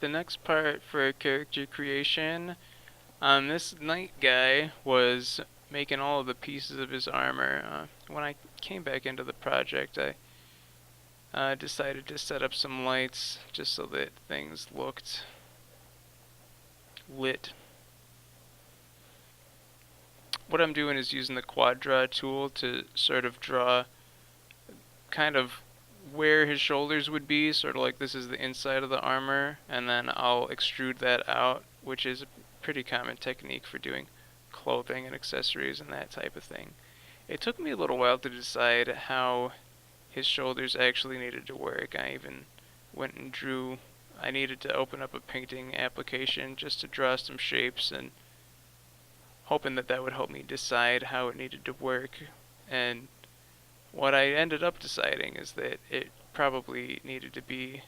the next part for character creation, this knight guy was making all of the pieces of his armor. When I came back into the project, I decided to set up some lights just so that things looked lit. What I'm doing is using the quad draw tool to sort of draw kind of where his shoulders would be, sort of like this is the inside of the armor, and then I'll extrude that out, which is a pretty common technique for doing clothing and accessories and that type of thing. It took me a little while to decide how his shoulders actually needed to work. I even went and drew. I needed to open up a painting application just to draw some shapes and hoping that that would help me decide how it needed to work. And what I ended up deciding is that it probably needed to be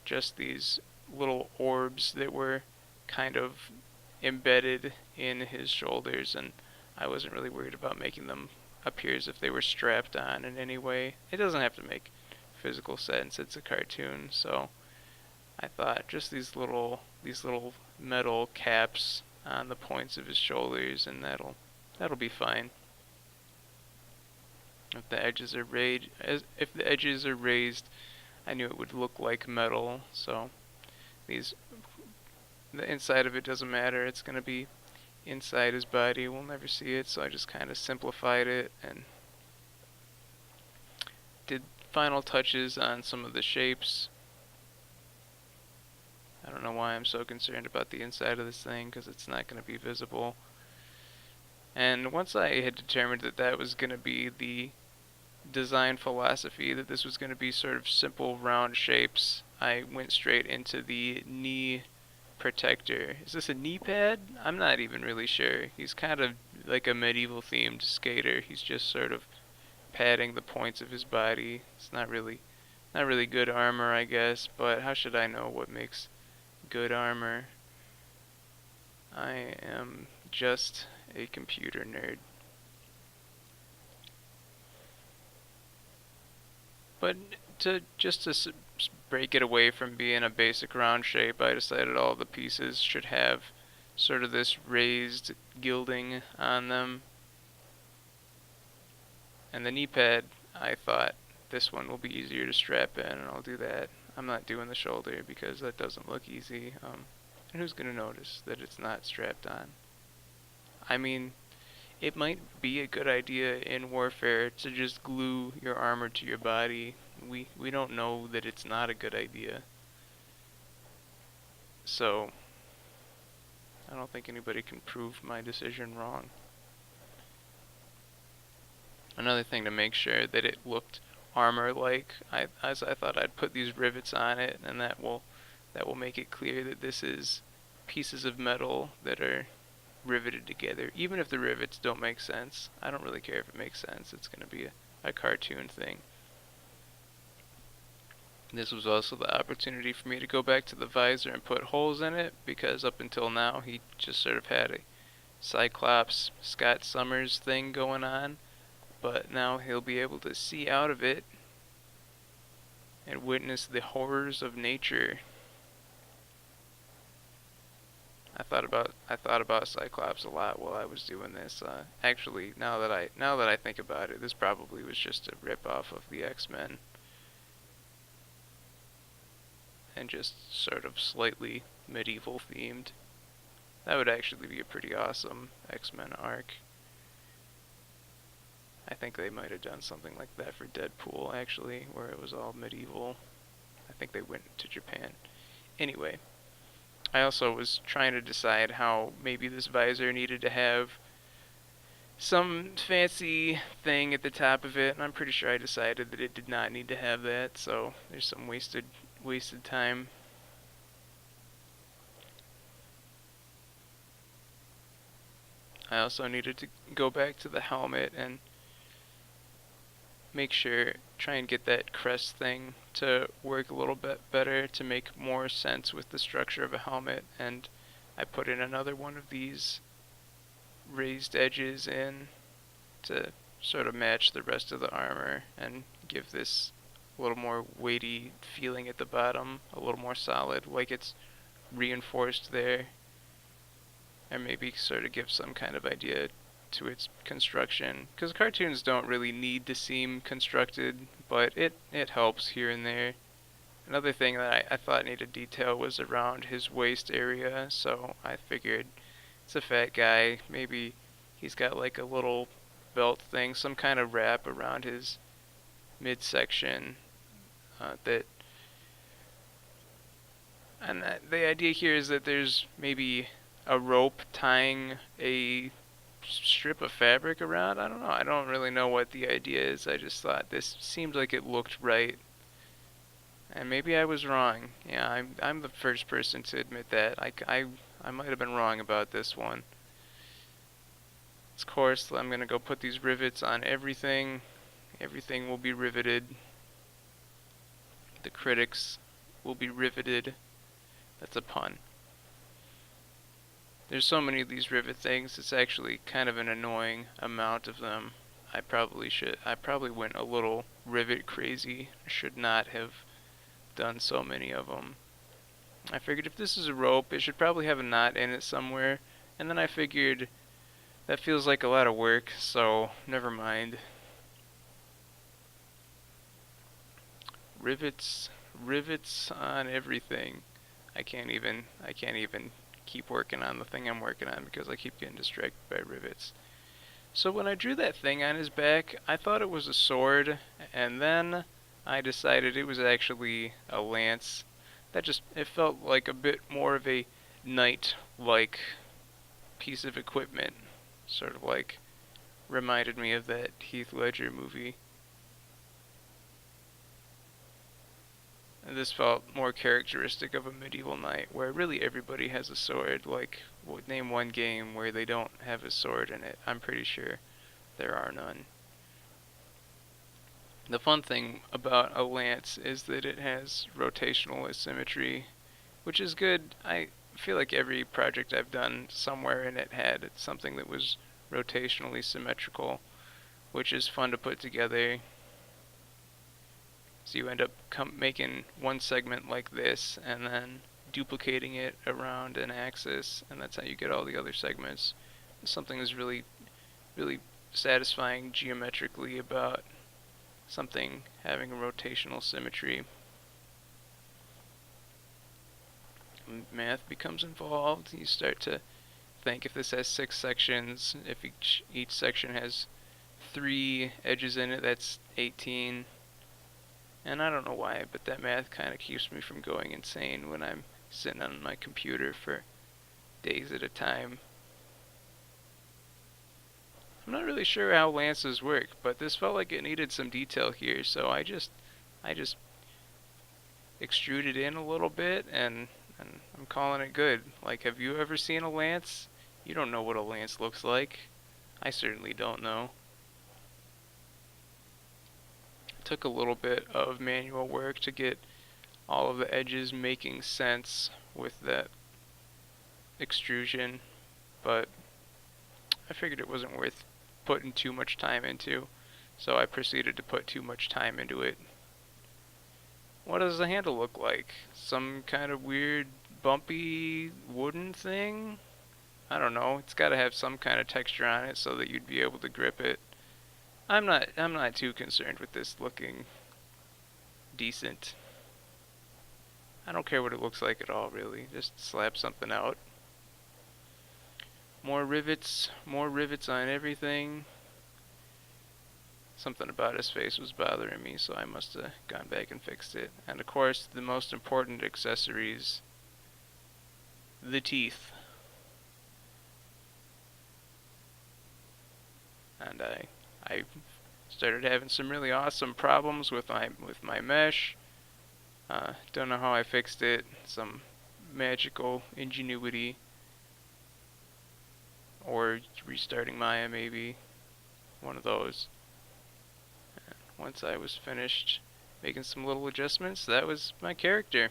just these little orbs that were kind of embedded in his shoulders, and I wasn't really worried about making them appear as if they were strapped on in any way. It doesn't have to make physical sense, it's a cartoon, so I thought just these little metal caps on the points of his shoulders, and that'll be fine. If the edges are raised, I knew it would look like metal. So these the inside of it doesn't matter. It's gonna be inside his body. We'll never see it. So I just kind of simplified it and did final touches on some of the shapes. I don't know why I'm so concerned about the inside of this thing because it's not going to be visible. And once I had determined that that was going to be the design philosophy, that this was going to be sort of simple round shapes, I went straight into the knee protector. Is this a knee pad? I'm not even really sure. He's kind of like a medieval themed skater. He's just sort of padding the points of his body. It's not really good armor, I guess, but how should I know what makes good armor? I am just a computer nerd. But to break it away from being a basic round shape, I decided all the pieces should have sort of this raised gilding on them. And the knee pad, I thought this one will be easier to strap in, and I'll do that. I'm not doing the shoulder because that doesn't look easy. And who's gonna notice that it's not strapped on? I mean, it might be a good idea in warfare to just glue your armor to your body. We don't know that it's not a good idea. So, I don't think anybody can prove my decision wrong. Another thing to make sure that it looked armor-like, as I thought I'd put these rivets on it, and that will make it clear that this is pieces of metal that are riveted together. Even if the rivets don't make sense, I don't really care if it makes sense. It's going to be a cartoon thing. This was also the opportunity for me to go back to the visor and put holes in it, because up until now he just sort of had a Cyclops Scott Summers thing going on, but now he'll be able to see out of it and witness the horrors of nature. I thought about Cyclops a lot while I was doing this. Actually, now that I think about it, this probably was just a rip off of the X-Men and just sort of slightly medieval themed. That would actually be a pretty awesome X-Men arc. I think they might have done something like that for Deadpool, actually, where it was all medieval. I think they went to Japan. Anyway, I also was trying to decide how maybe this visor needed to have some fancy thing at the top of it, and I'm pretty sure I decided that it did not need to have that, so there's some wasted time. I also needed to go back to the helmet and try and get that crest thing to work a little bit better to make more sense with the structure of a helmet, and I put in another one of these raised edges in to sort of match the rest of the armor and give this a little more weighty feeling at the bottom, a little more solid, like it's reinforced there, and maybe sort of give some kind of idea to its construction. Because cartoons don't really need to seem constructed, but it helps here and there. Another thing that I thought needed detail was around his waist area, so I figured it's a fat guy, maybe he's got like a little belt thing, some kind of wrap around his midsection that and the idea here is that there's maybe a rope tying a strip of fabric around. I don't know. I don't really know what the idea is. I just thought this seemed like it looked right. And maybe I was wrong. Yeah, I'm the first person to admit that. I might have been wrong about this one. Of course, I'm going to go put these rivets on everything. Everything will be riveted. The critics will be riveted. That's a pun. There's so many of these rivet things, it's actually kind of an annoying amount of them. I probably went a little rivet crazy. I should not have done so many of them. I figured if this is a rope, it should probably have a knot in it somewhere. And then I figured that feels like a lot of work, so never mind. Rivets on everything. I can't even keep working on the thing I'm working on because I keep getting distracted by rivets. So when I drew that thing on his back, I thought it was a sword, and then I decided it was actually a lance. It felt like a bit more of a knight-like piece of equipment. Sort of like reminded me of that Heath Ledger movie. And this felt more characteristic of a medieval knight, where really everybody has a sword. Like, name one game where they don't have a sword in it. I'm pretty sure there are none. The fun thing about a lance is that it has rotational asymmetry, which is good. I feel like every project I've done somewhere in it had something that was rotationally symmetrical, which is fun to put together. So you end up making one segment like this and then duplicating it around an axis, and that's how you get all the other segments. Something is really, really satisfying geometrically about something having a rotational symmetry. Math becomes involved. You start to think if this has 6 sections, if each section has 3 edges in it, that's 18. And I don't know why, but that math kind of keeps me from going insane when I'm sitting on my computer for days at a time. I'm not really sure how lances work, but this felt like it needed some detail here, so I just extruded in a little bit, and I'm calling it good. Like, have you ever seen a lance? You don't know what a lance looks like. I certainly don't know. Took a little bit of manual work to get all of the edges making sense with that extrusion, but I figured it wasn't worth putting too much time into, so I proceeded to put too much time into it. What does the handle look like? Some kind of weird bumpy wooden thing? I don't know. It's got to have some kind of texture on it so that you'd be able to grip it. I'm not too concerned with this looking decent. I don't care what it looks like at all, really. Just slap something out. More rivets on everything. Something about his face was bothering me, so I must have gone back and fixed it. And of course, the most important accessories, the teeth. And I started having some really awesome problems with my mesh. Don't know how I fixed it. Some magical ingenuity, or restarting Maya maybe. One of those. And once I was finished making some little adjustments, that was my character.